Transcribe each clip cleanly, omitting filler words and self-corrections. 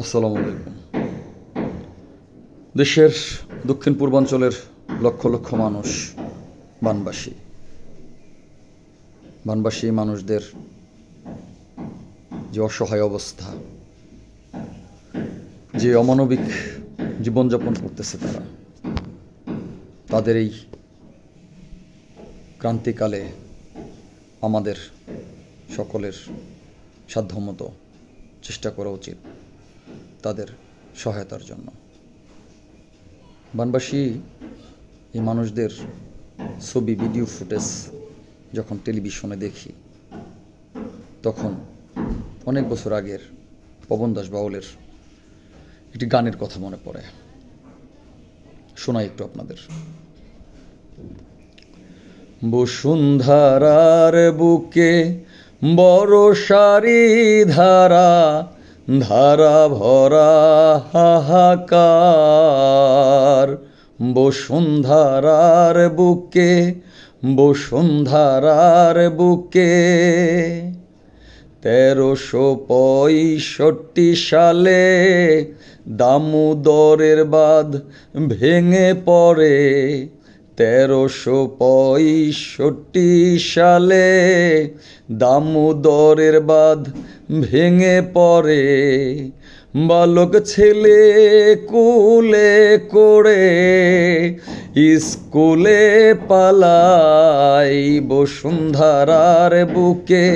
আসসালামু আলাইকুম। দেশের দক্ষিণ পূর্বাঞ্চলের লক্ষ লক্ষ মানুষ বানবাসী মানুষদের যে অসহায় অবস্থা, যে অমানবিক জীবনযাপন করতেছে তাদের এই ক্রান্তিকালে আমাদের সকলের সাধ্যমতো চেষ্টা করা উচিত তাদের সহায়তার জন্য। বানবাসী এই মানুষদের ছবি, ভিডিও ফুটেজ যখন টেলিভিশনে দেখি, তখন অনেক বছর আগের পবন দাস বাউলের একটি গানের কথা মনে পড়ে। শোনাই একটু আপনাদের। বসুন্ধরার বুকে বরষারি ধারা, ধারা ভরা হাহাকার। বসুন্ধরার বুকে 1365 সালে দামোদরের বাঁধ ভেঙে পড়ে। 1365 সালে দামোদরের বাঁধ ভেঙে পড়ে। বালক ছেলে কুলে করে স্কুলে পালাই। বসুন্ধরার বুকে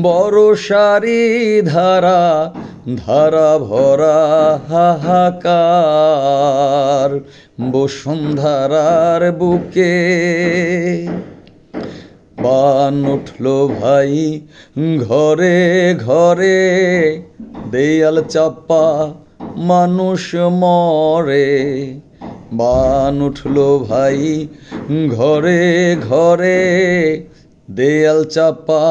বরষারি ধারা, ধারা ভরা হাহাকার। বসুন্ধরার বুকে বান উঠলো ভাই ঘরে ঘরে, দেয়াল চাপা মানুষ মরে। বান উঠলো ভাই ঘরে ঘরে, দেয়াল চাপা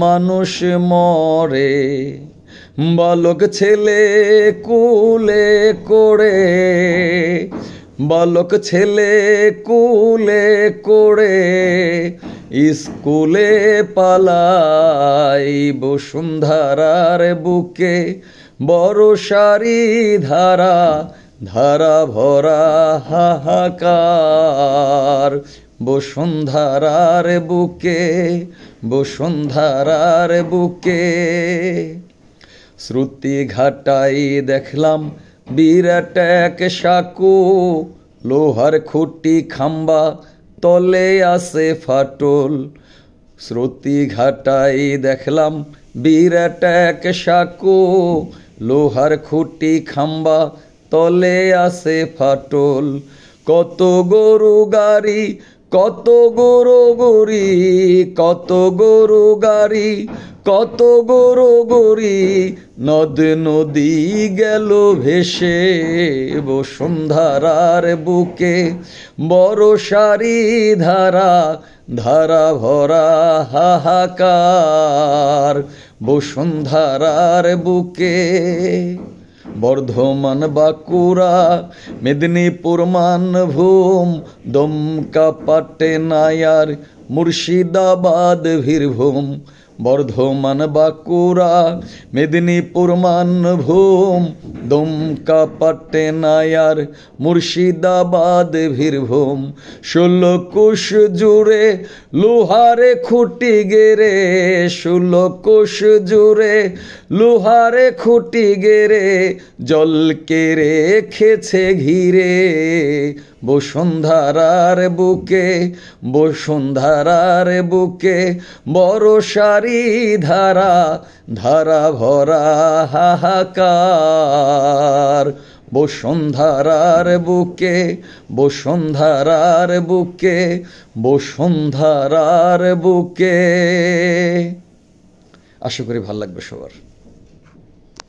মানুষ মরে। বালক ছেলে কুলে করে স্কুলে পালাই। বসুন্ধরার বুকে বরষারি ধারা, ধারা ভরা হাহাকার। বসুন্ধরার বুকে শ্রুতি ঘাটাই দেখলাম বিরাট এক সাঁকো, লোহার খুঁটি খাম্বা তলে আছে ফাটল। শ্রুতি ঘাটাই দেখলাম বিরাট এক সাঁকো, লোহার খুঁটি খাম্বা তলে আছে ফাটল। কত গরু গাড়ি, কত গরু গড়ি, নদ নদী গেল ভেসে। বসুন্ধরার বুকে বরষারি ধারা, ধারা ভরা হাহাকার। বসুন্ধরার বুকে বর্ধমান, বাঁকুড়া, মেদিনীপুর, মানভূম, দমকা, পাটনায়ার, মুর্শিদাবাদ, বীরভূম। বর্ধমান, বাঁকুড়া, মেদিনীপুর, মানভূম, দমকা, পাটনায়ার, মুর্শিদাবাদ, বীরভূম। 16 কোষ জুড়ে লোহারে খুঁটি গেরে, 16 কোষ জুড়ে লোহারে খুঁটি গেরে, জলকে রেখেছে ঘিরে। বসুন্ধরার বুকে বরষারি ধারা, ধারা ভরা হাহাকার। বসুন্ধরার বুকে। আশা করি ভালো লাগবে সবার।